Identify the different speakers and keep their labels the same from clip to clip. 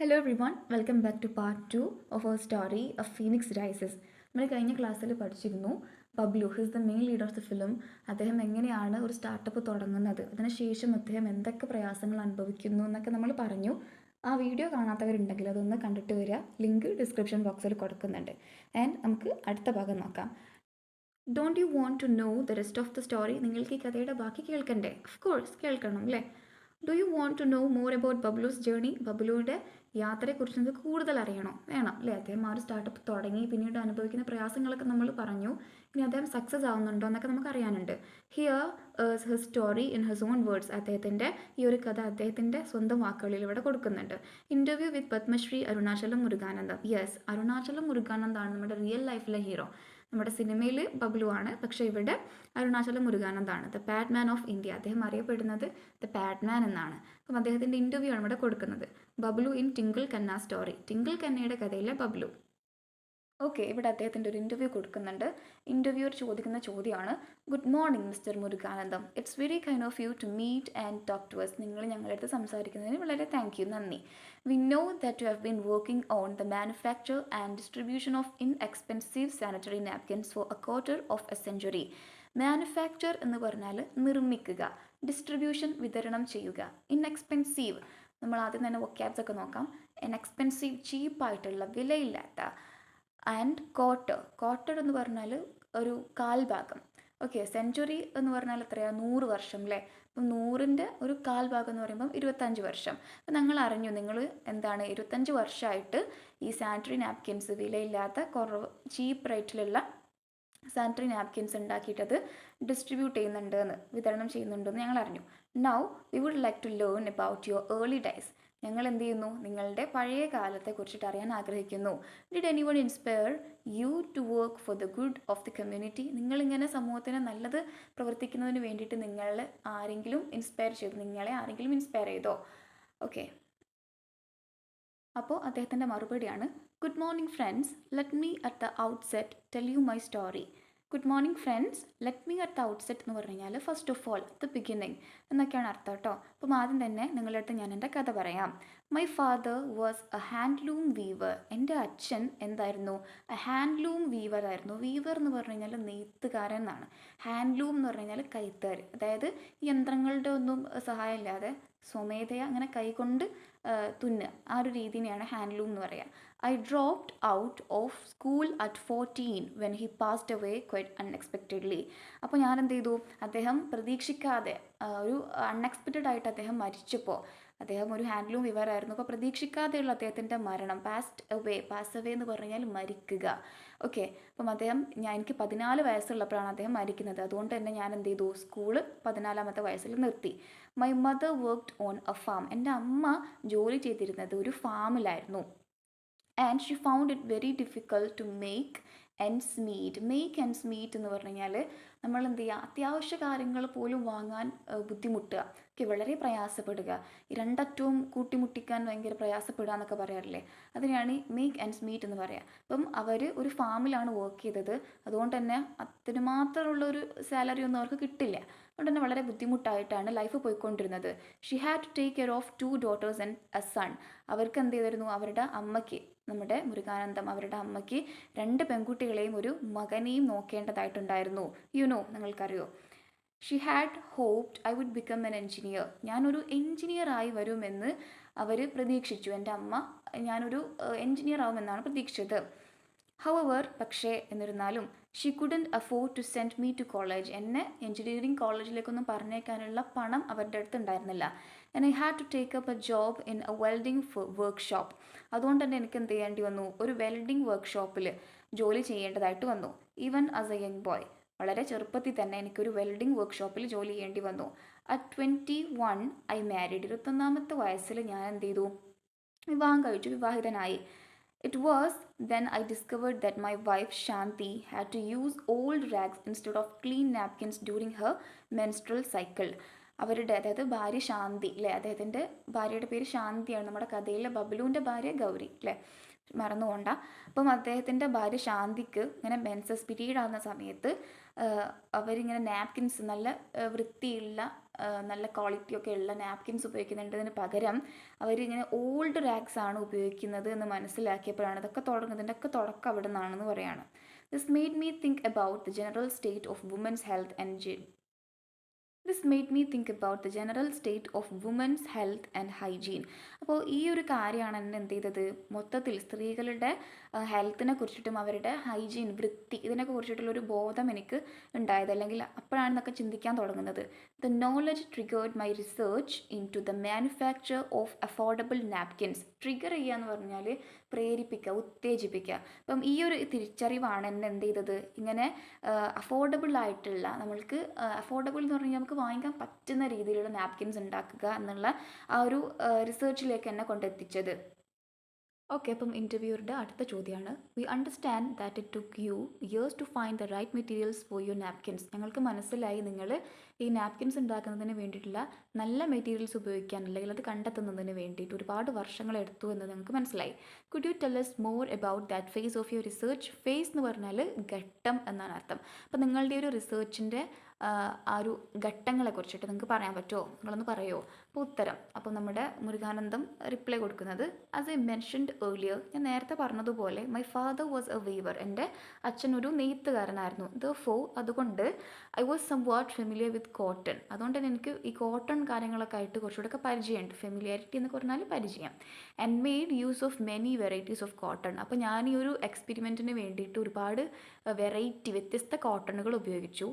Speaker 1: Hello everyone, welcome back to part 2 of our story of Phoenix Rises. നമ്മൾ കഴിഞ്ഞ ക്ലാസ്സിൽ പഠിച്ചിരുന്നു Bablu his the main leader of the film. അദ്ദേഹം എങ്ങനെയാണ് ഒരു സ്റ്റാർട്ടപ്പ് തുടങ്ങുന്നത്, അതിനുശേഷം അദ്ദേഹം എന്തൊക്കെ പ്രയാസങ്ങൾ അനുഭവിക്കുന്നു എന്നൊക്കെ നമ്മൾ പറഞ്ഞു. ആ വീഡിയോ കാണാത്തവരുണ്ടെങ്കിൽ അതൊന്ന് കണ്ടിട്ട് വരിക. ലിങ്ക് ഡിസ്ക്രിപ്ഷൻ ബോക്സിൽ കൊടുക്കുന്നുണ്ട്. ആൻഡ് നമുക്ക് അടുത്ത ഭാഗം നോക്കാം. Don't you want to know the rest of the story? നിങ്ങൾക്ക് ഈ കഥയുടെ ബാക്കി കേൾക്കണ്ടേ? ഓഫ് കോഴ്സ് കേൾക്കണം അല്ലേ? Do you want to know more about Bablu's journey? ബബ്ലുവിൻ്റെ യാത്രയെക്കുറിച്ച് നിങ്ങൾക്ക് കൂടുതൽ അറിയണോ? വേണം അല്ലേ? അദ്ദേഹം ആ ഒരു സ്റ്റാർട്ടപ്പ് തുടങ്ങി പിന്നീട് അനുഭവിക്കുന്ന പ്രയാസങ്ങളൊക്കെ നമ്മൾ പറഞ്ഞു. ഇനി അദ്ദേഹം സക്സസ് ആവുന്നുണ്ടോ എന്നൊക്കെ നമുക്ക് അറിയാനുണ്ട്. Hear his story in his own words. അദ്ദേഹത്തിൻ്റെ ഈ ഒരു കഥ അദ്ദേഹത്തിൻ്റെ സ്വന്തം വാക്കുകളിൽ ഇവിടെ കൊടുക്കുന്നുണ്ട്. Interview with Padmashri Arunachalam Muruganantham. Yes, Arunachalam മുരുകാനന്ദാണ് നമ്മുടെ റിയൽ ലൈഫിലെ ഹീറോ. നമ്മുടെ സിനിമയിൽ ബബ്ലു ആണ്, പക്ഷേ ഇവിടെ അരുണാചലം മുരുകാനന്ദാണ്. The Padman of India. അദ്ദേഹം അറിയപ്പെടുന്നത് ദ പാഡ്മാൻ എന്നാണ്. അപ്പം അദ്ദേഹത്തിൻ്റെ ഇൻ്റർവ്യൂ ആണ് ഇവിടെ കൊടുക്കുന്നത്. Bablu in Twinkle Khanna story. ടിങ്കിൾ കന്നയുടെ കഥയിലെ ബബ്ലു. ഓക്കെ, ഇവിടെ അദ്ദേഹത്തിൻ്റെ ഒരു ഇൻ്റർവ്യൂ കൊടുക്കുന്നുണ്ട്. ഇൻ്റർവ്യൂർ ചോദിക്കുന്ന ചോദ്യമാണ്, good morning mister Muruganandam, it's very kind of you to meet and talk to us. നിങ്ങൾ ഞങ്ങളുടെ അടുത്ത് സംസാരിക്കുന്നതിന് വളരെ താങ്ക് യു, നന്ദി. We know that you have been working on the manufacture and distribution of inexpensive sanitary napkins for a quarter of a century. Manufacture എന്ന് പറഞ്ഞാൽ നിർമ്മിക്കുക, distribution വിതരണം ചെയ്യുക. ഇൻഎക്സ്പെൻസീവ് നമ്മൾ ആദ്യം തന്നെ വൊക്കാബ്സ് ഒക്കെ നോക്കാം. ഇൻഎക്സ്പെൻസീവ് ചീപ്പായിട്ടുള്ള, വിലയില്ലാത്ത. ആൻഡ് ക്വാർട്ടർ എന്ന് പറഞ്ഞാൽ ഒരു കാൽഭാഗം. ഓക്കെ, സെഞ്ചുറി എന്ന് പറഞ്ഞാൽ എത്രയാണ്? 100 വർഷം അല്ലേ? അപ്പം 100ൻ്റെ ഒരു കാൽഭാഗം എന്ന് പറയുമ്പം 25 വർഷം. അപ്പം നിങ്ങൾ അറിഞ്ഞു, നിങ്ങൾ എന്താണ് 25 വർഷമായിട്ട് ഈ സാനിറ്ററി നാപ്കിൻസ്, വിലയില്ലാത്ത കുറവ് ചീപ്പ് റേറ്റിലുള്ള സാനിറ്ററി നാപ്കിൻസ് ഉണ്ടാക്കിയിട്ട് അത് ഡിസ്ട്രിബ്യൂട്ട് ചെയ്യുന്നുണ്ടെന്ന്, വിതരണം ചെയ്യുന്നുണ്ടെന്ന് ഞങ്ങൾ അറിഞ്ഞു. Now we would like to learn about your early days. ഞങ്ങൾ എന്ത് ചെയ്യുന്നു? നിങ്ങളുടെ പഴയ കാലത്തെ കുറിച്ചിട്ട് അറിയാൻ ആഗ്രഹിക്കുന്നു. Did anyone inspire you to work for the good of the community? നിങ്ങളിങ്ങനെ സമൂഹത്തിന് നല്ലത് പ്രവർത്തിക്കുന്നതിന് വേണ്ടിയിട്ട് നിങ്ങളെ ആരെങ്കിലും ഇൻസ്പയർ ചെയ്തോ? ഓക്കെ, അപ്പോൾ അദ്ദേഹത്തിൻ്റെ മറുപടിയാണ്, good morning friends, let me at the outset tell you my story. Good morning friends, let me at the outset എന്ന് പറഞ്ഞു കഴിഞ്ഞാൽ first of all, the beginning എന്നൊക്കെയാണ് അർത്ഥം കേട്ടോ. അപ്പം ആദ്യം തന്നെ നിങ്ങളുടെ അടുത്ത് ഞാൻ എൻ്റെ കഥ പറയാം. My father was A handloom weaver. എൻ്റെ അച്ഛൻ എന്തായിരുന്നു? എ ഹാൻഡ്ലൂം വീവർ ആയിരുന്നു. വീവർ എന്ന് പറഞ്ഞു കഴിഞ്ഞാൽ നെയ്ത്തുകാരൻ എന്നാണ്. ഹാൻഡ്ലൂം എന്ന് പറഞ്ഞു കഴിഞ്ഞാൽ കൈത്തറി, അതായത് യന്ത്രങ്ങളുടെ ഒന്നും സഹായം ഇല്ലാതെ സ്വമേധയാ അങ്ങനെ കൈകൊണ്ട് തുന്നുക, ആ ഒരു രീതിനെയാണ് ഹാൻഡ്ലൂം എന്ന് പറയുക. I dropped out of school at 14 when he passed away quite unexpectedly. അപ്പോൾ ഞാൻ എന്ത് ചെയ്തു? അദ്ദേഹം പ്രതീക്ഷിക്കാതെ, ഒരു അൺഎക്സ്പെക്റ്റഡ് ആയിട്ട് അദ്ദേഹം മരിച്ചപ്പോൾ, അദ്ദേഹം ഒരു ഹാൻഡ്ലൂം വിവറായിരുന്നു, അപ്പോൾ പ്രതീക്ഷിക്കാതെയുള്ള അദ്ദേഹത്തിൻ്റെ മരണം, പാസ് അവേ എന്ന് പറഞ്ഞാൽ മരിക്കുക. ഓക്കെ, അപ്പം എനിക്ക് 14 വയസ്സുള്ളപ്പോഴാണ് അദ്ദേഹം മരിക്കുന്നത്. അതുകൊണ്ട് തന്നെ ഞാൻ എന്ത് ചെയ്തു? സ്കൂള് 14ാമത്തെ വയസ്സിൽ നിർത്തി. My mother worked on a farm. എൻ്റെ അമ്മ ജോലി ചെയ്തിരുന്നത് ഒരു ഫാമിലായിരുന്നു. And she found it very difficult to make ends meet എന്ന് പറഞ്ഞു കഴിഞ്ഞാൽ നമ്മൾ എന്ത് ചെയ്യുക? അത്യാവശ്യ കാര്യങ്ങൾ പോലും വാങ്ങാൻ ബുദ്ധിമുട്ടുക, ഒക്കെ വളരെ പ്രയാസപ്പെടുക, രണ്ടറ്റവും കൂട്ടിമുട്ടിക്കാൻ ഭയങ്കര പ്രയാസപ്പെടുക എന്നൊക്കെ പറയാറില്ലേ? അതിനെയാണ് മേക്ക് എൻഡ്സ് മീറ്റ് എന്ന് പറയുക. അപ്പം അവർ ഒരു ഫാമിലാണ് വർക്ക് ചെയ്തത്. അതുകൊണ്ട് തന്നെ അതിന് മാത്രമുള്ളൊരു സാലറി ഒന്നും അവർക്ക് കിട്ടില്ല. അതുകൊണ്ട് തന്നെ വളരെ ബുദ്ധിമുട്ടായിട്ടാണ് ലൈഫ് പോയിക്കൊണ്ടിരുന്നത്. She had to take care of 2 daughters and a son. അവർക്ക് എന്ത് ചെയ്തിരുന്നു? അവരുടെ അമ്മയ്ക്ക്, നമ്മുടെ മുരുകാനന്ദം, അവരുടെ അമ്മയ്ക്ക് 2 പെൺകുട്ടികളെയും ഒരു മകനെയും നോക്കേണ്ടതായിട്ടുണ്ടായിരുന്നു. നിങ്ങൾക്കറിയോ? She had hoped I would become an engineer. ഞാനൊരു എൻജിനീയർ ആയി വരുമെന്ന് അവർ പ്രതീക്ഷിച്ചു. എൻ്റെ അമ്മ ഞാനൊരു എൻജിനീയർ ആവുമെന്നാണ് പ്രതീക്ഷിച്ചത്. ഹവർ, പക്ഷേ എന്നിരുന്നാലും, she couldn't afford to send me to college. എന്നെ എൻജിനീയറിംഗ് കോളേജിലേക്കൊന്നും പറഞ്ഞേക്കാനുള്ള പണം അവരുടെ അടുത്ത് ഉണ്ടായിരുന്നില്ല. And I had to take up a job in a welding workshop. അതുകൊണ്ട് തന്നെ എനിക്ക് എന്ത് ചെയ്യേണ്ടി വന്നു? ഒരു വെൽഡിംഗ് വർക്ക്ഷോപ്പിൽ ജോലി ചെയ്യേണ്ടതായിട്ട് വന്നു. Even as A young boy, വളരെ ചെറുപ്പത്തിൽ തന്നെ എനിക്കൊരു വെൽഡിംഗ് വർക്ക്ഷോപ്പിൽ ജോലി ചെയ്യേണ്ടി വന്നു. At 21 I married. 21ാമത്തെ വയസ്സിൽ ഞാൻ എന്ത് ചെയ്തു? വിവാഹം കഴിച്ചു, വിവാഹിതനായി. It was then I discovered that my wife Shanti had to use old rags instead of clean napkins during her menstrual cycle. അവരുടെ, അതായത് ഭാര്യ ശാന്തി അല്ലേ, അദ്ദേഹത്തിൻ്റെ ഭാര്യയുടെ പേര് ശാന്തിയാണ്, നമ്മുടെ കഥയിലെ ബബ്ലുവിൻ്റെ ഭാര്യ ഗൗരി അല്ലേ, മറന്നുകൊണ്ട. അപ്പം അദ്ദേഹത്തിൻ്റെ ഭാര്യ ശാന്തിക്ക് ഇങ്ങനെ മെൻസസ് പീരീഡ് ആകുന്ന സമയത്ത് അവരിങ്ങനെ നാപ്കിൻസ് നല്ല വൃത്തിയുള്ള നല്ല ക്വാളിറ്റി ഒക്കെ ഉള്ള നാപ്കിൻസ് ഉപയോഗിക്കുന്നുണ്ടതിന് പകരം അവരിങ്ങനെ ഓൾഡ് റാഗ്സ് ആണ് ഉപയോഗിക്കുന്നത് എന്ന് മനസ്സിലാക്കിയപ്പോഴാണ് ഇതൊക്കെ തുടങ്ങുന്നത്. ഇതിൻ്റെയൊക്കെ തുടക്കം അവിടെ നിന്നാണെന്ന് പറയുകയാണ്. This made me think about the general state of women's health and This made me think about the general state of women's health and hygiene. അപ്പോൾ ഈ ഒരു കാര്യമാണ് എന്നെ എന്ത് ചെയ്തത്, മൊത്തത്തിൽ സ്ത്രീകളുടെ ഹെൽത്തിനെ കുറിച്ചിട്ടും അവരുടെ ഹൈജീൻ, വൃത്തി, ഇതിനൊക്കെ കുറിച്ചിട്ടുള്ളൊരു ബോധം എനിക്ക് ഉണ്ടായത്, അല്ലെങ്കിൽ അപ്പോഴാണ് എന്നൊക്കെ ചിന്തിക്കാൻ തുടങ്ങുന്നത്. The knowledge triggered my research into the manufacture of affordable napkins. Trigger ചെയ്യുക എന്ന് പറഞ്ഞാൽ പ്രേരിപ്പിക്കുക, ഉത്തേജിപ്പിക്കുക. അപ്പം ഈ ഒരു തിരിച്ചറിവാണ് എന്നെ എന്ത് ചെയ്തത്, ഇങ്ങനെ അഫോർഡബിൾ ആയിട്ടുള്ള, നമ്മൾക്ക് അഫോർഡബിൾ എന്ന് പറഞ്ഞാൽ നമുക്ക് വാങ്ങിക്കാൻ പറ്റുന്ന രീതിയിലുള്ള നാപ്കിൻസ് ഉണ്ടാക്കുക എന്നുള്ള ആ ഒരു റിസർച്ചിലേക്ക് എന്നെ കൊണ്ടെത്തിച്ചത്. ഓക്കെ, അപ്പം ഇൻ്റർവ്യൂവറുടെ അടുത്ത ചോദ്യമാണ്. We understand that it took you years to find the right materials for your napkins. ഞങ്ങൾക്ക് മനസ്സിലായി നിങ്ങൾ ഈ നാപ്കിൻസ് ഉണ്ടാക്കുന്നതിന് വേണ്ടിയിട്ടുള്ള നല്ല മെറ്റീരിയൽസ് ഉപയോഗിക്കാൻ, അല്ലെങ്കിൽ അത് കണ്ടെത്തുന്നതിന് വേണ്ടിയിട്ട് ഒരുപാട് വർഷങ്ങൾ എടുത്തു എന്ന് ഞങ്ങൾക്ക് മനസ്സിലായി. Could you tell us more about that phase of your research? Phase എന്ന് പറഞ്ഞാൽ ഘട്ടം എന്നാണ് അർത്ഥം. അപ്പം നിങ്ങളുടെ ഒരു റിസർച്ചിൻ്റെ ആ ഒരു ഘട്ടങ്ങളെ കുറിച്ചിട്ട് നിങ്ങൾക്ക് പറയാൻ പറ്റുമോ, നിങ്ങളൊന്ന് പറയുമോ? അപ്പോൾ ഉത്തരം, അപ്പോൾ നമ്മുടെ മുരുകാനന്ദം റിപ്ലൈ കൊടുക്കുന്നത്, ആസ് ഐ മെൻഷൻഡ് ഏർലിയർ, ഞാൻ നേരത്തെ പറഞ്ഞതുപോലെ my father was a weaver, എൻ്റെ അച്ഛൻ ഒരു നെയ്ത്തുകാരനായിരുന്നു. അതുകൊണ്ട് I was somewhat familiar with cotton. അതുകൊണ്ട് തന്നെ എനിക്ക് ഈ കോട്ടൺ കാര്യങ്ങളൊക്കെ ആയിട്ട് കുറച്ചുകൂടെ പരിചയമുണ്ട്. ഫെമിലിയാരിറ്റി എന്ന് പറഞ്ഞാൽ പരിചയം. And made use of many varieties of cotton. അപ്പോൾ ഞാൻ ഈ ഒരു എക്സ്പെരിമെൻറ്റിന് വേണ്ടിയിട്ട് ഒരുപാട് വെറൈറ്റി, വ്യത്യസ്ത കോട്ടണുകൾ ഉപയോഗിച്ചു.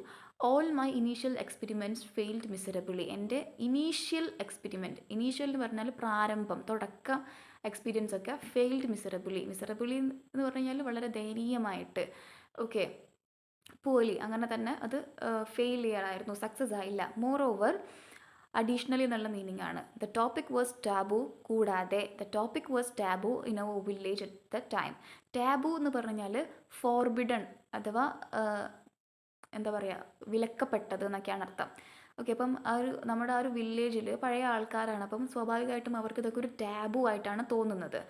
Speaker 1: All my initial experiments failed miserably. എൻ്റെ ഇനീഷ്യൽ എന്ന് പറഞ്ഞാൽ പ്രാരംഭം, തുടക്കം എക്സ്പീരിയൻസ് ഒക്കെ ഫെയിൽഡ് മിസറബിളി എന്ന് പറഞ്ഞാൽ വളരെ ദയനീയമായിട്ട്, ഓക്കെ, പോലി, അങ്ങനെ തന്നെ അത് ഫെയിലിയർ ആയിരുന്നു, സക്സസ് ആയില്ല. മോർ ഓവർ, അഡീഷണലി എന്നുള്ള മീനിങ് ആണ്. The topic was taboo. കൂടാതെ the topic was taboo in our village at the time. Taboo എന്ന് പറഞ്ഞാൽ ഫോർബിഡൺ, അഥവാ എന്താ പറയുക, വിലക്കപ്പെട്ടത് എന്നൊക്കെയാണ് അർത്ഥം. ഓക്കെ, അപ്പം നമ്മുടെ ആ ഒരു വില്ലേജിൽ പഴയ ആൾക്കാരാണ്, അപ്പം സ്വാഭാവികമായിട്ടും അവർക്ക് ഇതൊക്കെ ഒരു ടാബു ആയിട്ടാണ് തോന്നുന്നത്.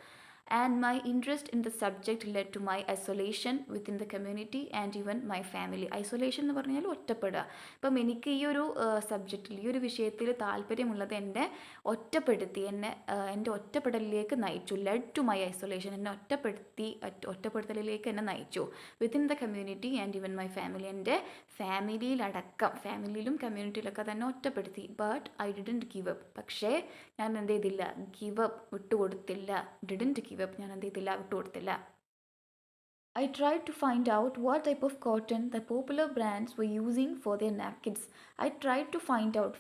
Speaker 1: And my interest in the subject led to my isolation within the community and even my family. Isolation എന്ന് പറഞ്ഞാൽ ഒറ്റപ്പെടുക. അപ്പം എനിക്ക് ഈ ഒരു സബ്ജക്റ്റിൽ, ഈ ഒരു വിഷയത്തിൽ താല്പര്യമുള്ളത് എൻ്റെ ഒറ്റപ്പെടലിലേക്ക് നയിച്ചു. ലെഡ് ടു മൈ ഐസൊലേഷൻ, എന്നെ ഒറ്റപ്പെടുത്തലിലേക്ക് എന്നെ നയിച്ചു. Within the community and even my family, എൻ്റെ ഫാമിലിയിലും കമ്മ്യൂണിറ്റിയിലൊക്കെ തന്നെ ഒറ്റപ്പെടുത്തി. But I didn't give up. പക്ഷേ ഞാൻ എന്ത് ചെയ്തില്ല, വിട്ടുകൊടുത്തില്ല. ഞാൻ എന്ത് ചെയ്തില്ല, വിട്ടുകൊടുത്തില്ല. I tried to find out what type of cotton the popular brands were using for their napkins. I tried to find out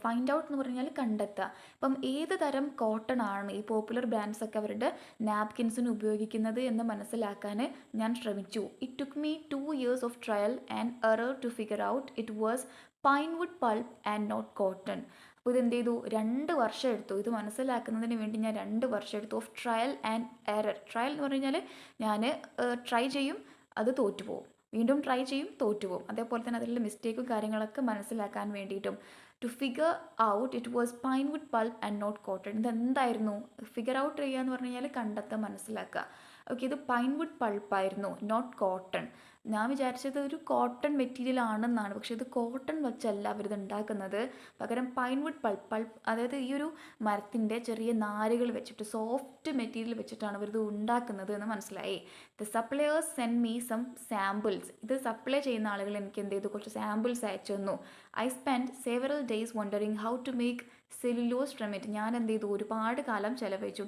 Speaker 1: എന്ന് പറഞ്ഞാൽ കണ്ടെത്തുക. അപ്പം ഏത് തരം കോട്ടൺ ആണ് ഈ പോപ്പുലർ ബ്രാൻഡ്സ് ഒക്കെ അവരുടെ നാപ്കിൻസിന് ഉപയോഗിക്കുന്നത് എന്ന് മനസ്സിലാക്കാൻ ഞാൻ ശ്രമിച്ചു. It took me 2 years of trial and error to figure out it was pinewood pulp and not cotton. അപ്പോൾ ഇതെന്ത് ചെയ്തു, 2 വർഷം എടുത്തു. ഇത് മനസ്സിലാക്കുന്നതിന് വേണ്ടി ഞാൻ 2 വർഷം എടുത്തു. Of trial and error. Trial എന്ന് പറഞ്ഞു കഴിഞ്ഞാൽ ഞാൻ ട്രൈ ചെയ്യും, അത് തോറ്റുപോകും, വീണ്ടും ട്രൈ ചെയ്യും, തോറ്റുപോകും. അതേപോലെ തന്നെ അതിലുള്ള മിസ്റ്റേക്കും കാര്യങ്ങളൊക്കെ മനസ്സിലാക്കാൻ വേണ്ടിയിട്ടും. To figure out it was pinewood pulp and not cotton. ഇതെന്തായിരുന്നു, ഫിഗർ ഔട്ട് ചെയ്യുക എന്ന് പറഞ്ഞു കഴിഞ്ഞാൽ കണ്ടെത്താൻ, മനസ്സിലാക്കുക. ഓക്കെ, ഇത് പൈൻവുഡ് പൾപ്പായിരുന്നു, നോട്ട് കോട്ടൺ. ഞാൻ വിചാരിച്ചത് ഒരു കോട്ടൺ മെറ്റീരിയൽ ആണെന്നാണ്, പക്ഷേ ഇത് കോട്ടൺ വെച്ചല്ല അവരിത് ഉണ്ടാക്കുന്നത്, പകരം പൈൻവുഡ് പൾപ്പ്, അതായത് ഈ ഒരു മരത്തിൻ്റെ ചെറിയ നാരുകൾ വെച്ചിട്ട്, സോഫ്റ്റ് മെറ്റീരിയൽ വെച്ചിട്ടാണ് അവരിത് ഉണ്ടാക്കുന്നത് എന്ന് മനസ്സിലായി. The suppliers send me some samples. ഇത് സപ്ലൈ ചെയ്യുന്ന ആളുകൾ എനിക്ക് എന്ത് ചെയ്തു, കുറച്ച് സാമ്പിൾസ് അയച്ചു തന്നു. I spend several days wondering how to make cellulose from it. ഞാൻ എന്ത് ചെയ്തു, ഒരുപാട് കാലം ചിലവഴിച്ചു.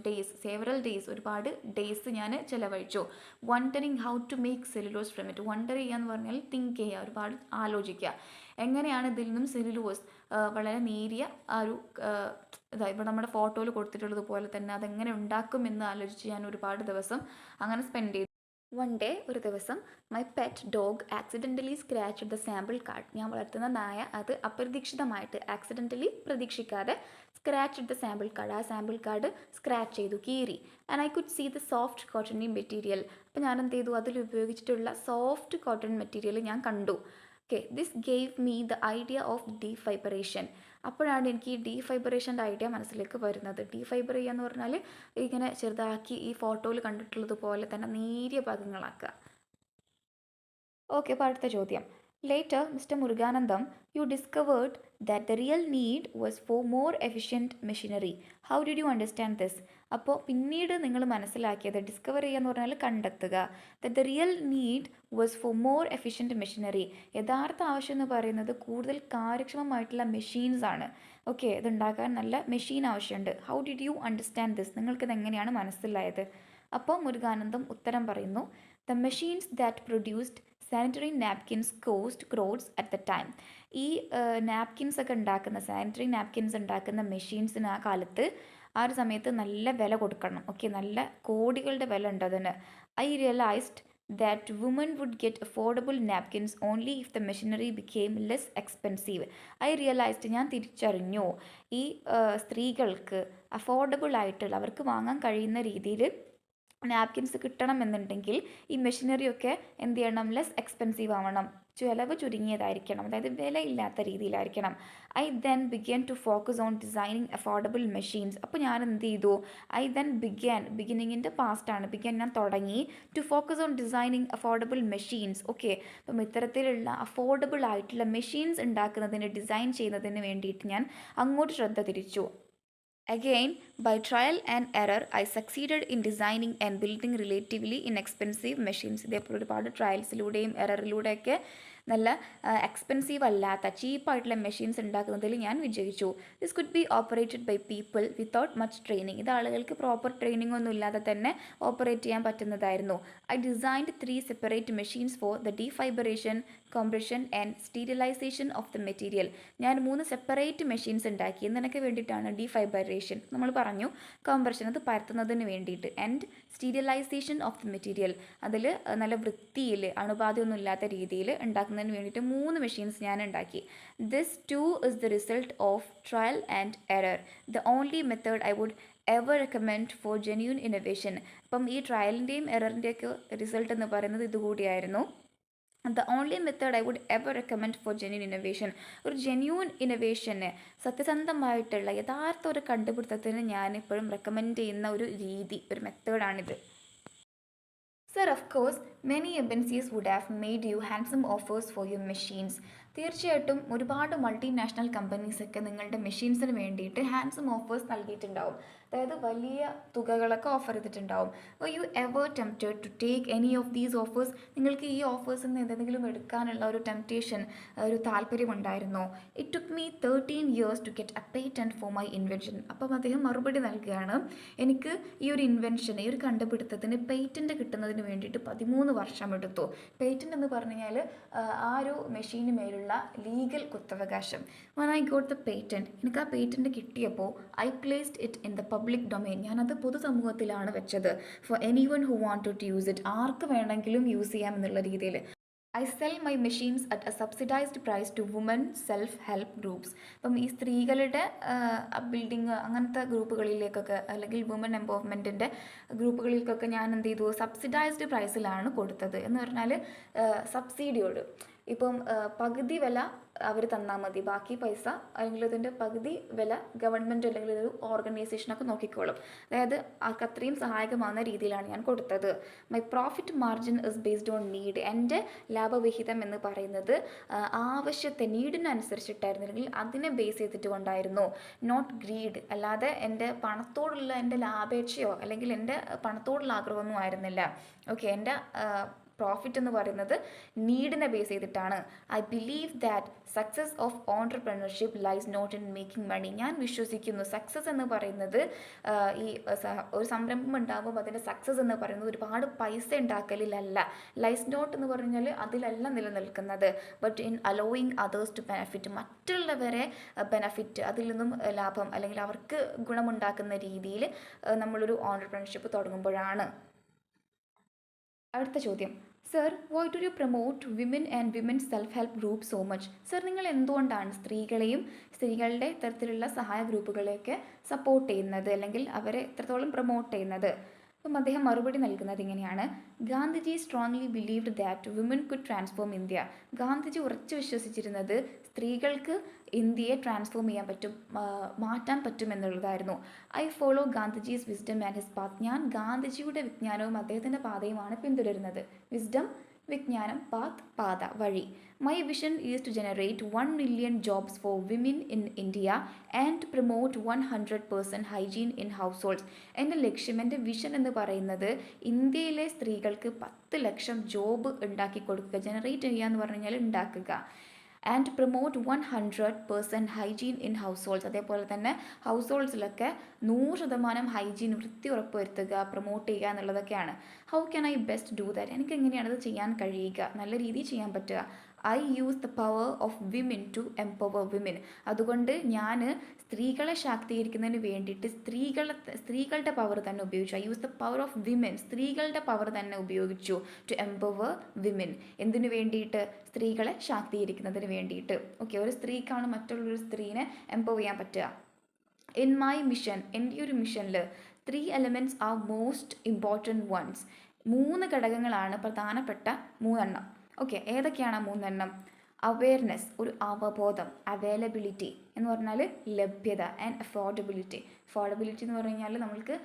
Speaker 1: ഒരുപാട് ഡേയ്സ് ഞാൻ ചിലവഴിച്ചു. Wondering how to make cellulose from it. Wonder ചെയ്യുക എന്ന് പറഞ്ഞാൽ തിങ്ക് ചെയ്യുക, ഒരുപാട് ആലോചിക്കുക. എങ്ങനെയാണ് ഇതിൽ നിന്നും സെല്ലുലോസ്, വളരെ നേരിയ ആ ഒരു ഇപ്പോൾ നമ്മുടെ ഫോട്ടോയിൽ കൊടുത്തിട്ടുള്ളത് പോലെ തന്നെ അതെങ്ങനെ ഉണ്ടാക്കും എന്ന് ആലോചിച്ച് ഞാൻ ഒരുപാട് ദിവസം അങ്ങനെ സ്പെൻഡ് ചെയ്തു. വൺ ഡേ, ഒരു ദിവസം, my pet dog accidentally scratch the sample card. ഞാൻ വളർത്തുന്ന നായ അത് അപ്രതീക്ഷിതമായിട്ട്, പ്രതീക്ഷിക്കാതെ സ്ക്രാച്ച് ദ സാമ്പിൾ കാർഡ്, ആ സാമ്പിൾ കാർഡ് സ്ക്രാച്ച് ചെയ്തു, കീറി. And I could see the soft cotton material. അപ്പോൾ ഞാൻ എന്ത് ചെയ്തു, അതിൽ ഉപയോഗിച്ചിട്ടുള്ള സോഫ്റ്റ് കോട്ടൺ മെറ്റീരിയൽ ഞാൻ കണ്ടു. Okay, this gave me the idea of defibration. അപ്പോഴാണ് എനിക്ക് ഈ ഡീഫൈബറേഷൻ്റെ ഐഡിയ മനസ്സിലേക്ക് വരുന്നത്. ഡീഫൈബർ ചെയ്യുക എന്ന് പറഞ്ഞാൽ ഇങ്ങനെ ചെറുതാക്കി ഈ ഫോട്ടോയിൽ കണ്ടിട്ടുള്ളത് പോലെ തന്നെ നേരിയ ഭാഗങ്ങളാക്കുക. ഓക്കെ, അപ്പോൾ അടുത്ത ചോദ്യം. Later, Mr. Muruganandam, you discovered that the real need was for more efficient machinery. How did you understand this? അപ്പോൾ പിന്നീട് നിങ്ങൾ മനസ്സിലാക്കിയത്, ഡിസ്കവർ ചെയ്യുക എന്ന് പറഞ്ഞാൽ കണ്ടെത്തുക, that the real need was for more efficient machinery. യഥാർത്ഥ ആവശ്യം എന്ന് പറയുന്നത് കൂടുതൽ കാര്യക്ഷമമായിട്ടുള്ള മെഷീൻസ് ആണ്. ഓക്കെ, ഇതുണ്ടാക്കാൻ നല്ല മെഷീൻ ആവശ്യമുണ്ട്. How did you understand this? നിങ്ങൾക്കിത് എങ്ങനെയാണ് മനസ്സിലായത്? അപ്പോൾ മുരുകാനന്ദം ഉത്തരം പറയുന്നു, the machines that produced sanitary napkins cost crores at the time. ഈ നാപ്കിൻസ് ഒക്കെ ഉണ്ടാക്കുന്ന, സാനിറ്ററി നാപ്കിൻസ് ഉണ്ടാക്കുന്ന മെഷീൻസിന് ആ കാലത്ത്, ആ ഒരു സമയത്ത് നല്ല വില കൊടുക്കണം. ഓക്കെ, നല്ല കോടികളുടെ വില ഉണ്ട് അതിന്. I realised that women would get affordable napkins only if the machinery became less expensive. I realized, ഞാൻ തിരിച്ചറിഞ്ഞു, ഈ സ്ത്രീകൾക്ക് അഫോർഡബിൾ ആയിട്ടുള്ള, അവർക്ക് വാങ്ങാൻ കഴിയുന്ന രീതിയിൽ നാപ്കിൻസ് കിട്ടണമെന്നുണ്ടെങ്കിൽ ഈ മെഷീനറിയൊക്കെ എന്ത് ചെയ്യണം, ലെസ് എക്സ്പെൻസീവ് ആവണം, ചിലവ് ചുരുങ്ങിയതായിരിക്കണം, അതായത് വിലയില്ലാത്ത രീതിയിലായിരിക്കണം. I then began to focus on designing affordable machines. അപ്പോൾ ഞാൻ എന്ത് ചെയ്തു, ഐ ദെൻ ബിഗിനിങ്ങിൻ്റെ പാസ്റ്റാണ്, ഞാൻ തുടങ്ങി, to focus on designing affordable machines. Okay, അപ്പം ഇത്തരത്തിലുള്ള അഫോർഡബിൾ ആയിട്ടുള്ള മെഷീൻസ് ഉണ്ടാക്കുന്നതിന്, ഡിസൈൻ ചെയ്യുന്നതിന് വേണ്ടിയിട്ട് ഞാൻ അങ്ങോട്ട് ശ്രദ്ധ തിരിച്ചു. Again, by trial and error, I succeeded in designing and building relatively inexpensive machines. ഇതേപോലെ ഒരുപാട് ട്രയൽസിലൂടെയും എററിലൂടെയൊക്കെ നല്ല എക്സ്പെൻസീവ് അല്ലാത്ത ചീപ്പായിട്ടുള്ള മെഷീൻസ് ഉണ്ടാക്കുന്നതിൽ ഞാൻ വിജയിച്ചു. This could be operated by people without much training. ഇത് ആളുകൾക്ക് പ്രോപ്പർ ട്രെയിനിങ് ഒന്നും ഇല്ലാതെ തന്നെ ഓപ്പറേറ്റ് ചെയ്യാൻ പറ്റുന്നതായിരുന്നു. I designed 3 separate machines for the defibration, compression and sterilisation of the material. ഞാൻ 3 സെപ്പറേറ്റ് മെഷീൻസ് ഉണ്ടാക്കി. എന്നതിനൊക്കെ വേണ്ടിയിട്ടാണ് ഡീഫൈബറേഷൻ നമ്മൾ പറഞ്ഞു, കംപ്രഷൻ അത് പരത്തുന്നതിന് വേണ്ടിയിട്ട്, and sterilisation of the material അതിൽ നല്ല വൃത്തിയിൽ അണുബാധയൊന്നും ഇല്ലാത്ത രീതിയിൽ ഉണ്ടാക്കുന്ന വേണ്ടിയിട്ട് 3 മെഷീൻസ് ഞാൻ ഉണ്ടാക്കി. This too is the result of trial and error, the only method I would ever recommend for genuine innovation. അപ്പം ഈ ട്രയലിൻ്റെയും എററിൻ്റെയൊക്കെ റിസൾട്ട് എന്ന് പറയുന്നത് ഇതുകൂടിയായിരുന്നു. The only method I would ever recommend for genuine innovation. ഒരു ജെന്യൂൻ ഇന്നോവേഷന്, സത്യസന്ധമായിട്ടുള്ള യഥാർത്ഥ ഒരു കണ്ടുപിടുത്തത്തിന് ഞാനിപ്പോഴും റെക്കമെൻഡ് ചെയ്യുന്ന ഒരു രീതി, ഒരു മെത്തേഡാണിത്. Sir, of course, many MNCs would have made you handsome offers for your machines. തീർച്ചയായിട്ടും ഒരുപാട് മൾട്ടിനാഷണൽ കമ്പനീസൊക്കെ നിങ്ങളുടെ മെഷീൻസിന് വേണ്ടിയിട്ട് ഹാൻസം ഓഫേഴ്സ് നൽകിയിട്ടുണ്ടാവും, അതായത് വലിയ തുകകളൊക്കെ ഓഫർ ചെയ്തിട്ടുണ്ടാവും. Were you ever tempted to take any of these offers? നിങ്ങൾക്ക് ഈ ഓഫേഴ്സിൽ നിന്ന് എന്തെങ്കിലും എടുക്കാനുള്ള ഒരു ടെംപ്റ്റേഷൻ, ഒരു താല്പര്യമുണ്ടായിരുന്നോ? It took me 13 years to get a patent for my invention. അപ്പം അദ്ദേഹം മറുപടി നൽകുകയാണ്, എനിക്ക് ഈ ഒരു ഇൻവെൻഷൻ, ഈ ഒരു കണ്ടുപിടുത്തത്തിന് പേറ്റൻറ്റ് കിട്ടുന്നതിന് വേണ്ടിയിട്ട് 13 വർഷം എടുത്തു. പേറ്റൻറ്റ് എന്ന് പറഞ്ഞു കഴിഞ്ഞാൽ ആ ഒരു മെഷീന് മേലുള്ള ലീഗൽ കുത്തവകാശം. when I got the patent, എനിക്ക് ആ പേറ്റൻറ്റ് കിട്ടിയപ്പോൾ I placed it in the public domain. ഞാനത് പൊതുസമൂഹത്തിലാണ് വെച്ചത്. For anyone who wanted to use it, ആർക്ക് വേണമെങ്കിലും യൂസ് ചെയ്യാം എന്നുള്ള രീതിയിൽ. I sell my machines at a subsidised price to women self help groups. അപ്പം ഈ സ്ത്രീകളുടെ ബിൽഡിങ് അങ്ങനത്തെ ഗ്രൂപ്പുകളിലേക്കൊക്കെ, അല്ലെങ്കിൽ വുമൻ എംപവർമെൻറ്റിൻ്റെ ഗ്രൂപ്പുകളിലേക്കൊക്കെ ഞാൻ എന്ത് ചെയ്തു, സബ്സിഡൈസ്ഡ് പ്രൈസിലാണ് കൊടുത്തത്. എന്ന് പറഞ്ഞാൽ സബ്സിഡിയോട്, ഇപ്പം പകുതി വില അവർ തന്നാൽ മതി, ബാക്കി പൈസ അല്ലെങ്കിൽ ഇതിൻ്റെ പകുതി വില ഗവൺമെൻറ് അല്ലെങ്കിൽ ഒരു ഓർഗനൈസേഷനൊക്കെ നോക്കിക്കോളും. അതായത് ആൾക്ക് അത്രയും സഹായകമാകുന്ന രീതിയിലാണ് ഞാൻ കൊടുത്തത്. My profit margin is based on need. എൻ്റെ ലാഭവിഹിതം എന്ന് പറയുന്നത് ആവശ്യത്തെ, നീഡിനനുസരിച്ചിട്ടായിരുന്നു, അല്ലെങ്കിൽ അതിനെ ബേസ് ചെയ്തിട്ട് കൊണ്ടായിരുന്നു. നോട്ട് ഗ്രീഡ്, അല്ലാതെ എൻ്റെ പണത്തോടുള്ള എൻ്റെ ലാഭേച്ഛയോ അല്ലെങ്കിൽ എൻ്റെ പണത്തോടുള്ള ആഗ്രഹമൊന്നും ആയിരുന്നില്ല. ഓക്കെ, എൻ്റെ പ്രോഫിറ്റ് എന്ന് പറയുന്നത് നീഡിനെ ബേസ് ചെയ്തിട്ടാണ്. I believe that success of entrepreneurship lies not in making money. ഞാൻ വിശ്വസിക്കുന്നു സക്സസ് എന്ന് പറയുന്നത്, ഈ ഒരു സംരംഭം ഉണ്ടാകുമ്പോൾ അതിൻ്റെ സക്സസ് എന്ന് പറയുന്നത് ഒരുപാട് പൈസ ഉണ്ടാക്കലിലല്ല. ലൈസ് നോട്ട് എന്ന് പറഞ്ഞാൽ അതിലല്ല നിലനിൽക്കുന്നത്, but in allowing others to benefit, മറ്റുള്ളവരെ ബെനഫിറ്റ്, അതിൽ നിന്നും ലാഭം അല്ലെങ്കിൽ അവർക്ക് ഗുണമുണ്ടാക്കുന്ന രീതിയിൽ നമ്മളൊരു ഓൺട്രപ്രണർഷിപ്പ് തുടങ്ങുമ്പോഴാണ്. അടുത്ത ചോദ്യം. Sir, why do you promote women and women self help group so much? Sir, നിങ്ങൾ എന്തുകൊണ്ടാണ് സ്ത്രീകളെയും സ്ത്രീകളുടെ ഇത്തരത്തിലുള്ള സഹായ ഗ്രൂപ്പുകളെയൊക്കെ സപ്പോർട്ട് ചെയ്യുന്നത്, അല്ലെങ്കിൽ അവരെ എത്രത്തോളം പ്രൊമോട്ട് ചെയ്യുന്നത്? അപ്പം അദ്ദേഹം മറുപടി നൽകുന്നത് ഇങ്ങനെയാണ്: Gandhiji strongly believed that women could transform India. Gandhiji ഉറച്ചു വിശ്വസിച്ചിരുന്നത് സ്ത്രീകൾക്ക് ഇന്ത്യയെ ട്രാൻസ്ഫോം ചെയ്യാൻ പറ്റും, മാറ്റാൻ പറ്റും എന്നുള്ളതായിരുന്നു. I follow Gandhiji's wisdom and his path. ഞാൻ ഗാന്ധിജിയുടെ വിജ്ഞാനവും അദ്ദേഹത്തിൻ്റെ പാതയുമാണ് പിന്തുടരുന്നത്. വിസ്ഡം വിജ്ഞാനം, പാത്ത് പാത, വഴി. My vision is to generate 1 million jobs for women in India and promote 100% hygiene in households. എൻ്റെ ലക്ഷ്യം, എൻ്റെ വിഷൻ എന്ന് പറയുന്നത് ഇന്ത്യയിലെ സ്ത്രീകൾക്ക് 10 ലക്ഷം ജോബ് ഉണ്ടാക്കി കൊടുക്കുക. ജനറേറ്റ് ചെയ്യുക എന്ന് പറഞ്ഞു കഴിഞ്ഞാൽ ഉണ്ടാക്കുക. And promote 100% hygiene in house holds. അതേപോലെ തന്നെ ഹൗസ് ഹോൾഡ്സിലൊക്കെ 100% ഹൈജീൻ, വൃത്തി ഉറപ്പുവരുത്തുക, പ്രൊമോട്ട് ചെയ്യുക എന്നുള്ളതൊക്കെയാണ്. How can I best do that? എനിക്ക് എങ്ങനെയാണ് അത് ചെയ്യാൻ കഴിയുക, നല്ല രീതിയിൽ ചെയ്യാൻ പറ്റുക? I use the power of women to empower women. അതുകൊണ്ട് ഞാൻ സ്ത്രീകളെ ശാക്തീകരിക്കുന്നതിന് വേണ്ടിയിട്ട് സ്ത്രീകളുടെ പവർ തന്നെ ഉപയോഗിച്ചു. I use the power of women, സ്ത്രീകളുടെ പവർ തന്നെ ഉപയോഗിച്ചു ടു എംപവർ വിമൻ. എന്തിനു വേണ്ടിയിട്ട്? സ്ത്രീകളെ ശാക്തീകരിക്കുന്നതിന് വേണ്ടിയിട്ട്. ഓക്കെ, ഒരു സ്ത്രീക്കാണ് മറ്റുള്ളൊരു സ്ത്രീനെ എംപവർ ചെയ്യാൻ പറ്റുക. ഇൻ മൈ മിഷൻ, എൻ്റെ ഒരു മിഷനിൽ 3 elements are most important ones. 3 ഘടകങ്ങളാണ് പ്രധാനപ്പെട്ട 3 ഓക്കെ, ഏതൊക്കെയാണ് ആ 3? അവെയർനെസ്, ഒരു അവബോധം. അവൈലബിലിറ്റി എന്ന് പറഞ്ഞാൽ ലഭ്യത. And affordability. അഫോർഡബിലിറ്റി എന്ന് പറഞ്ഞു കഴിഞ്ഞാൽ നമ്മൾക്ക്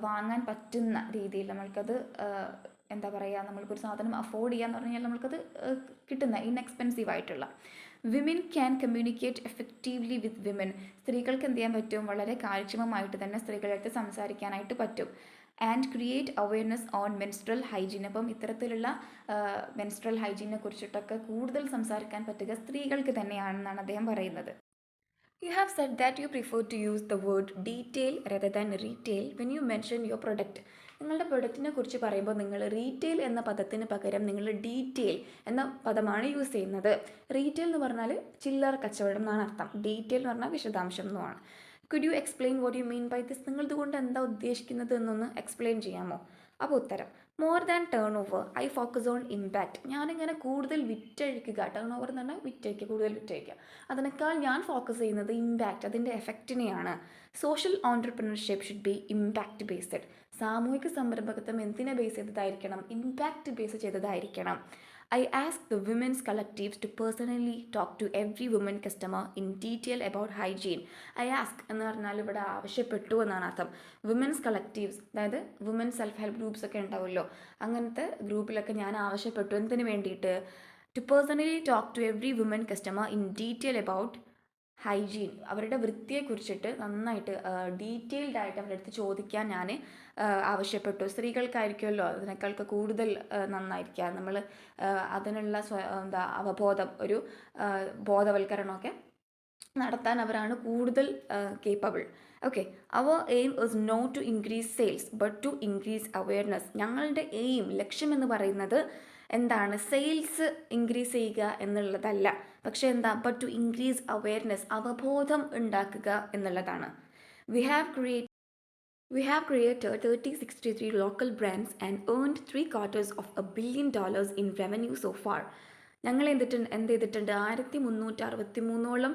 Speaker 1: വാങ്ങാൻ പറ്റുന്ന രീതിയിൽ നമ്മൾക്കത് എന്താ പറയുക, നമ്മൾക്കൊരു സാധനം അഫോർഡ് ചെയ്യാന്ന് പറഞ്ഞു കഴിഞ്ഞാൽ നമ്മൾക്കത് കിട്ടുന്ന ഇൻഎക്സ്പെൻസീവ് ആയിട്ടുള്ള. Women can communicate effectively with women. സ്ത്രീകൾക്ക് എന്ത് ചെയ്യാൻ പറ്റും? വളരെ കാര്യക്ഷമമായിട്ട് തന്നെ സ്ത്രീകളടുത്ത് സംസാരിക്കാനായിട്ട് പറ്റും. And create awareness on menstrual hygiene. അപ്പം ഇത്തരത്തിലുള്ള മെൻസ്ട്രൽ ഹൈജീനെ കുറിച്ചിട്ടൊക്കെ കൂടുതൽ സംസാരിക്കാൻ പറ്റുക സ്ത്രീകൾക്ക് തന്നെയാണെന്നാണ് അദ്ദേഹം പറയുന്നത്. You have said that you prefer to use the word detail rather than retail when you mention your product. നിങ്ങളുടെ പ്രൊഡക്റ്റിനെ കുറിച്ച് പറയുമ്പോൾ നിങ്ങൾ റീറ്റെയിൽ എന്ന പദത്തിന് പകരം നിങ്ങൾ ഡീറ്റെയിൽ എന്ന പദമാണ് യൂസ് ചെയ്യുന്നത്. റീറ്റെയിൽ എന്ന് പറഞ്ഞാൽ ചില്ലറ കച്ചവടം എന്നാണ് അർത്ഥം. ഡീറ്റെയിൽ എന്ന് പറഞ്ഞാൽ വിശദാംശം എന്നുമാണ്. Could you explain what you mean by this? നിങ്ങളിതുകൊണ്ട് എന്താ ഉദ്ദേശിക്കുന്നത് എന്നൊന്ന് എക്സ്പ്ലെയിൻ ചെയ്യാമോ? അപ്പോൾ ഉത്തരം: more than turn over I focus on impact. ഞാനിങ്ങനെ കൂടുതൽ വിറ്റഴിക്കുക, ടേൺ ഓവർ എന്ന് പറഞ്ഞാൽ വിറ്റഴിക്കുക, കൂടുതൽ വിറ്റഴിക്കുക. അതിനേക്കാൾ ഞാൻ ഫോക്കസ് ചെയ്യുന്നത് ഇമ്പാക്റ്റ്, അതിൻ്റെ എഫക്റ്റിനെയാണ്. Social entrepreneurship should be impact based. സാമൂഹിക സംരംഭകത്വം എന്തിനെ ബേസ് ചെയ്തതായിരിക്കണം? ഇമ്പാക്റ്റ് ബേസ് ചെയ്തതായിരിക്കണം. I ask the women's collectives to personally talk to every woman customer in detail about hygiene. I ask എന്ന് പറഞ്ഞാൽ ഇവിടെ ആവശ്യപ്പെട്ടു എന്നാണ് അർത്ഥം. വിമൻസ് കളക്റ്റീവ്സ്, അതായത് വുമൻ സെൽഫ് ഹെൽപ്പ് ഗ്രൂപ്പ്സ് ഒക്കെ ഉണ്ടാവുമല്ലോ, അങ്ങനത്തെ ഗ്രൂപ്പിലൊക്കെ ഞാൻ ആവശ്യപ്പെട്ടു. എന്തിനു വേണ്ടിയിട്ട്? To personally talk to every woman customer in detail about hygiene. അവരുടെ വൃത്തിയെക്കുറിച്ചിട്ട് നന്നായിട്ട് ഡീറ്റെയിൽഡ് ആയിട്ട് അവരുടെ അടുത്ത് ചോദിക്കാൻ ഞാൻ ആവശ്യപ്പെട്ടു. സ്ത്രീകൾക്കായിരിക്കുമല്ലോ അതിനേക്കാൾക്ക് കൂടുതൽ നന്നായിരിക്കുക. നമ്മൾ അതിനുള്ള അവബോധം, ഒരു ബോധവൽക്കരണമൊക്കെ നടത്താൻ അവരാണ് കൂടുതൽ കേപ്പബിൾ. ഓക്കെ, അവർ aim is not to increase sales but to increase awareness. ഞങ്ങളുടെ എയിം, ലക്ഷ്യം എന്ന് പറയുന്നത് എന്താണ്? സെയിൽസ് ഇൻക്രീസ് ചെയ്യുക എന്നുള്ളതല്ല, പക്ഷേ എന്താ? ബട്ട് ടു ഇൻക്രീസ് അവെയർനെസ്, അവബോധം ഉണ്ടാക്കുക എന്നുള്ളതാണ്. We have created 3063 local brands and earned $750 million in revenue so far. ഞങ്ങൾ എന്ത് ചെയ്തിട്ടുണ്ട്? 1363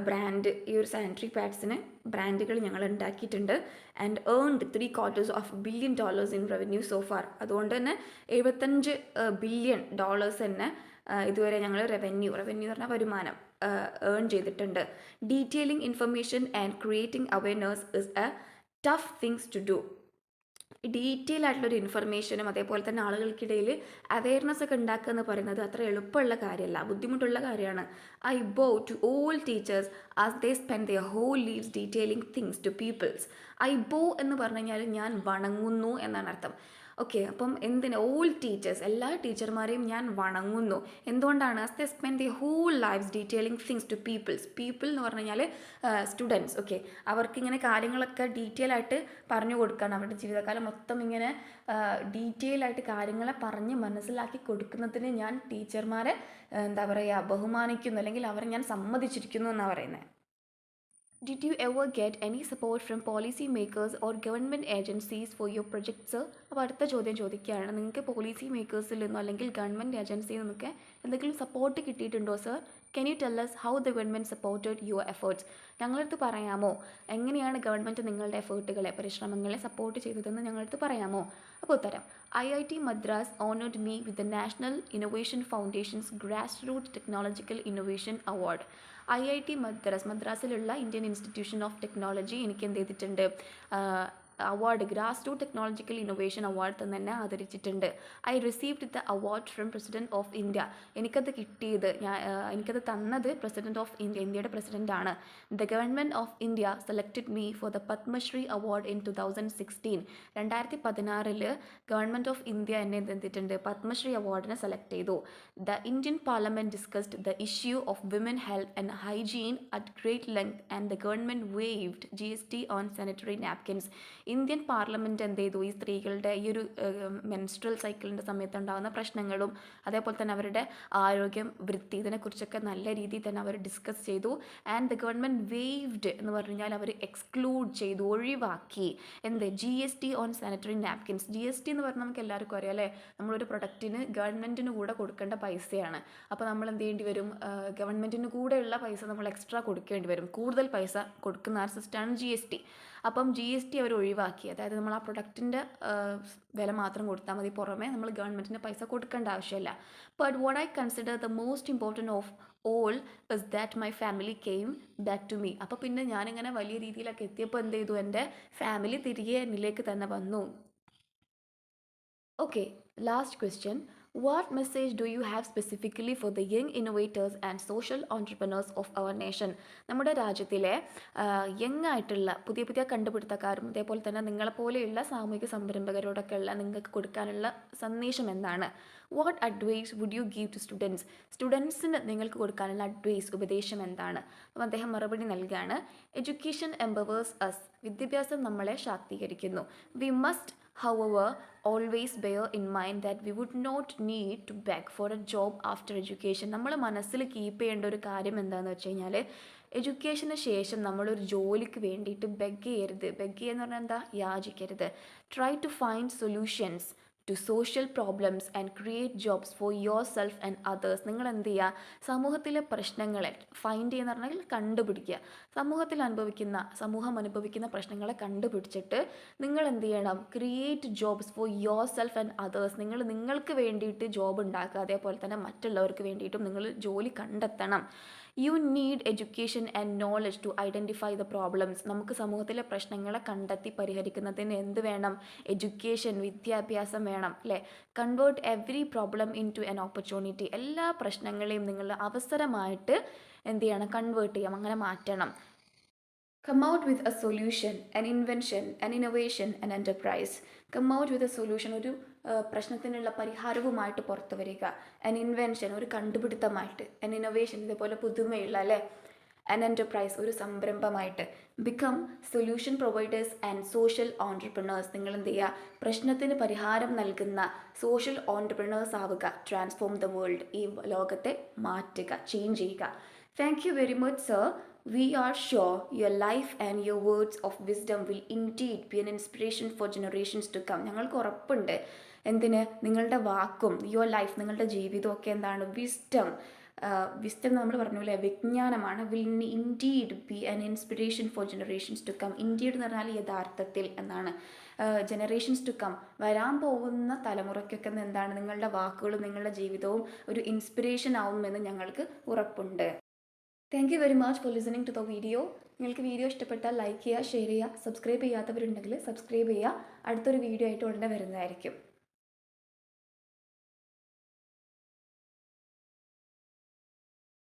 Speaker 1: ബ്രാൻഡ്, ഈ ഒരു സാനിറ്ററി പാഡ്സിന് ബ്രാൻഡുകൾ ഞങ്ങൾ ഉണ്ടാക്കിയിട്ടുണ്ട്. And earned $750 million in revenue so far. അതുകൊണ്ട് തന്നെ $75 billion തന്നെ ഇതുവരെ ഞങ്ങൾ റവന്യൂ എന്ന് പറഞ്ഞാൽ വരുമാനം ഏൺ ചെയ്തിട്ടുണ്ട്. Detailing information and creating awareness is A tough things to do. Detail ആയിട്ടുള്ളൊരു ഇൻഫർമേഷനും അതേപോലെ തന്നെ ആളുകൾക്കിടയിൽ അവെയർനെസ് ഒക്കെ ഉണ്ടാക്കുക എന്ന് പറയുന്നത് അത്ര എളുപ്പമുള്ള കാര്യമല്ല, ബുദ്ധിമുട്ടുള്ള കാര്യമാണ്. I bow to all teachers as they spend their whole lives detailing things to peoples. I bow എന്ന് പറഞ്ഞു കഴിഞ്ഞാൽ ഞാൻ വണങ്ങുന്നു എന്നാണ് അർത്ഥം. ഓക്കെ, അപ്പം എന്തിന്? ഓൾ ടീച്ചേഴ്സ്, എല്ലാ ടീച്ചർമാരെയും ഞാൻ വണങ്ങുന്നു. എന്തുകൊണ്ടാണ്? As they spend the whole lives detailing things to peoples. People എന്ന് പറഞ്ഞു കഴിഞ്ഞാൽ സ്റ്റുഡൻസ്. ഓക്കെ, അവർക്കിങ്ങനെ കാര്യങ്ങളൊക്കെ ഡീറ്റെയിൽ ആയിട്ട് പറഞ്ഞു കൊടുക്കാൻ, അവരുടെ ജീവിതകാലം മൊത്തം ഇങ്ങനെ ഡീറ്റെയിൽ ആയിട്ട് കാര്യങ്ങളെ പറഞ്ഞ് മനസ്സിലാക്കി കൊടുക്കുന്നതിന് ഞാൻ ടീച്ചർമാരെ എന്താ പറയുക, ബഹുമാനിക്കുന്നു, അല്ലെങ്കിൽ അവരെ ഞാൻ സമ്മതിച്ചിരിക്കുന്നു എന്നാണ് പറയുന്നത്. Did you ever get any support from policy makers or government agencies for your project, sir? അപ്പോൾ അടുത്ത ചോദ്യം ചോദിക്കുകയാണ്, നിങ്ങൾക്ക് പോളിസി മേക്കേഴ്സിൽ നിന്നോ അല്ലെങ്കിൽ ഗവൺമെൻറ് ഏജൻസിയിൽ നിന്നൊക്കെ എന്തെങ്കിലും സപ്പോർട്ട് കിട്ടിയിട്ടുണ്ടോ sir? Can you tell us how the government supported your efforts? ഞങ്ങളടുത്ത് പറയാമോ എങ്ങനെയാണ് ഗവൺമെൻറ് നിങ്ങളുടെ എഫേർട്ടുകളെ പരിശ്രമങ്ങളെ സപ്പോർട്ട് ചെയ്തതെന്ന് ഞങ്ങളടുത്ത് പറയാമോ? അപ്പോൾ ഉത്തരം IIT Madras honored me with the National Innovation Foundation's Grassroots Technological Innovation Award. IIT മദ്രാസിലുള്ള ഇന്ത്യൻ ഇൻസ്റ്റിറ്റ്യൂഷൻ ഓഫ് ടെക്നോളജി എനിക്ക് എന്ത് ചെയ്തിട്ടുണ്ട്? Award grass root technological innovation award തന്നെ ആദരിച്ചിട്ടുണ്ട്. I received the award from president of India. എനിക്കത് കിട്ടിയത് എനിക്കത് തന്നത് പ്രസിഡൻറ്റ് ഓഫ് ഇന്ത്യ, ഇന്ത്യയുടെ പ്രസിഡൻ്റാണ്. The government of India selected me for the Padmashri award in 2016. 2016 government of India എന്നെ എന്തിട്ടുണ്ട്? പത്മശ്രീ അവാർഡിനെ സെലക്ട് ചെയ്തു. The Indian parliament discussed the issue of women health and hygiene at great length and the government waved GST on sanitary napkins. Indian parliament എന്ത് ചെയ്തു? ഈ സ്ത്രീകളുടെ ഈ ഒരു മെൻസ്ട്രൽ സൈക്കിളിൻ്റെ സമയത്ത് ഉണ്ടാകുന്ന പ്രശ്നങ്ങളും അതേപോലെ തന്നെ അവരുടെ ആരോഗ്യം, വൃത്തി, ഇതിനെക്കുറിച്ചൊക്കെ നല്ല രീതിയിൽ തന്നെ അവർ ഡിസ്കസ് ചെയ്തു. ആൻഡ് ദ ഗവൺമെൻറ് വേവ്ഡ് എന്ന് പറഞ്ഞു കഴിഞ്ഞാൽ അവർ എക്സ്ക്ലൂഡ് ചെയ്തു, ഒഴിവാക്കി എന്ത്? GST on sanitary napkins. GST എന്ന് പറഞ്ഞാൽ നമുക്ക് എല്ലാവർക്കും അറിയാം അല്ലേ? നമ്മളൊരു പ്രൊഡക്റ്റിന് ഗവൺമെൻറ്റിന് കൂടെ കൊടുക്കേണ്ട പൈസയാണ്. അപ്പോൾ നമ്മൾ എന്ത് ചെയ്യേണ്ടി വരും? ഗവൺമെൻറ്റിന് കൂടെയുള്ള പൈസ നമ്മൾ എക്സ്ട്രാ കൊടുക്കേണ്ടി വരും. കൂടുതൽ പൈസ കൊടുക്കുന്ന ആ സിസ്റ്റമാണ് GST. അപ്പം GST അവർ ഒഴിവാക്കി. അതായത് നമ്മൾ ആ പ്രൊഡക്റ്റിൻ്റെ വില മാത്രം കൊടുത്താൽ മതി, പുറമെ നമ്മൾ ഗവൺമെൻറ്റിന് പൈസ കൊടുക്കേണ്ട ആവശ്യമില്ല. But what I consider the most important of all is that my family came back to me. അപ്പോൾ പിന്നെ ഞാനിങ്ങനെ വലിയ രീതിയിലൊക്കെ എത്തിയപ്പോൾ എന്ത് ചെയ്തു? എൻ്റെ ഫാമിലി തിരികെ എന്നിലേക്ക് തന്നെ വന്നു. Okay, last question. What message do you have specifically for the young innovators and social entrepreneurs of our nation? നമ്മുടെ രാജ്യത്തിലെ യങ് ആയിട്ടുള്ള പുതിയ പുതിയ കണ്ടുപിടുത്തക്കാരും അതേപോലെ തന്നെ നിങ്ങളെപ്പോലെയുള്ള സാമൂഹിക സംരംഭകരോടൊക്കെ ഉള്ള നിങ്ങൾക്ക് കൊടുക്കാനുള്ള സന്ദേശം എന്താണ്? What advice would you give to students? സ്റ്റുഡൻസിന് നിങ്ങൾക്ക് കൊടുക്കാനുള്ള അഡ്വൈസ്, ഉപദേശം എന്താണ്? അപ്പോൾ അദ്ദേഹം മറുപടി നൽകുകയാണ്. Education empowers us. വിദ്യാഭ്യാസം നമ്മളെ ശാക്തീകരിക്കുന്നു. We must however always bear in mind that we would not need to beg for a job after education. നമ്മൾ മനസ്സിൽ കീപ്പ് ചെയ്യേണ്ട ഒരു കാര്യം എന്താണെന്ന് വെച്ച് കഴിഞ്ഞാൽ, എഡ്യൂക്കേഷന് ശേഷം നമ്മളൊരു ജോലിക്ക് വേണ്ടിയിട്ട് ബെഗ് ചെയ്യരുത്. ബെഗ് ചെയ്യുക എന്ന് പറഞ്ഞാൽ എന്താ? യാചിക്കരുത്. Try to find solutions to social problems and create jobs for yourself and others. നിങ്ങൾ എന്ത് ചെയ്യുക? സമൂഹത്തിലെ പ്രശ്നങ്ങളെ ഫൈൻഡ് ചെയ്യുന്ന പറഞ്ഞാൽ കണ്ടുപിടിക്കുക. സമൂഹം അനുഭവിക്കുന്ന പ്രശ്നങ്ങളെ കണ്ടുപിടിച്ചിട്ട് നിങ്ങൾ എന്ത് ചെയ്യണം? Create jobs for yourself and others. നിങ്ങൾക്ക് വേണ്ടിയിട്ട് ജോബ് ഉണ്ടാക്കുക. അതേപോലെ തന്നെ മറ്റുള്ളവർക്ക് വേണ്ടിയിട്ടും നിങ്ങൾ ജോലി കണ്ടെത്തണം. You need education and knowledge to identify the problems. നമുക്ക് സമൂഹത്തിലെ പ്രശ്നങ്ങളെ കണ്ടെത്തി പരിഹരിക്കുന്നതിന് എന്ത് വേണം? എഡ്യൂക്കേഷൻ, വിദ്യാഭ്യാസം വേണം അല്ലേ? Convert every problem into an opportunity. എല്ലാ പ്രശ്നങ്ങളെയും നിങ്ങൾ അവസരമായിട്ട് എന്ത് ചെയ്യണം? കൺവേർട്ട് ചെയ്യാം, അങ്ങനെ മാറ്റണം. Come out with a solution, an invention, an innovation, an enterprise. Come out with a solution, ഒരു പ്രശ്നത്തിനുള്ള പരിഹാരവുമായിട്ട് പുറത്തു വരിക. an invention, ഒരു കണ്ടുപിടുത്തമായിട്ട്. an innovation, ഇതേപോലെ പുതുമയുള്ള അല്ലേ? an enterprise, ഒരു സംരംഭമായിട്ട്. become solution providers and social entrepreneurs. നിങ്ങൾ എന്ത് ചെയ്യുക? പ്രശ്നത്തിന് പരിഹാരം നൽകുന്ന സോഷ്യൽ ഓൺട്രപ്രണേഴ്സ് ആവുക. ട്രാൻസ്ഫോം ദ വേൾഡ്, ഈ ലോകത്തെ മാറ്റുക, ചേഞ്ച് ചെയ്യുക. Thank you very much, sir. We are sure your life and your words of wisdom will indeed be an inspiration for generations to come. ഞങ്ങൾക്ക് ഉറപ്പുണ്ട്. എന്തിന്? നിങ്ങളുടെ വാക്കും യുവർ ലൈഫ്, നിങ്ങളുടെ ജീവിതമൊക്കെ എന്താണ്? വിസ്ഡം നമ്മൾ പറഞ്ഞു അല്ലേ? വിജ്ഞാനമാണ്. Will indeed be an inspiration for generations to come. Indeed എന്ന് പറഞ്ഞാൽ യഥാർത്ഥത്തിൽ എന്നാണ്. ജനറേഷൻസ് ടു കം, വരാൻ പോകുന്ന തലമുറയ്ക്കൊക്കെ എന്താണ്? നിങ്ങളുടെ വാക്കുകളും നിങ്ങളുടെ ജീവിതവും ഒരു ഇൻസ്പിറേഷൻ ആവുമെന്ന് ഞങ്ങൾക്ക് ഉറപ്പുണ്ട്. Thank you very much for listening to the video. നിങ്ങൾക്ക് വീഡിയോ ഇഷ്ടപ്പെട്ടാൽ ലൈക്ക് ചെയ്യുക, ഷെയർ ചെയ്യുക. സബ്സ്ക്രൈബ് ചെയ്യാത്തവരുണ്ടെങ്കിൽ സബ്സ്ക്രൈബ് ചെയ്യുക. അടുത്തൊരു വീഡിയോ ആയിട്ട് ഉടനെ വരുന്നതായിരിക്കും.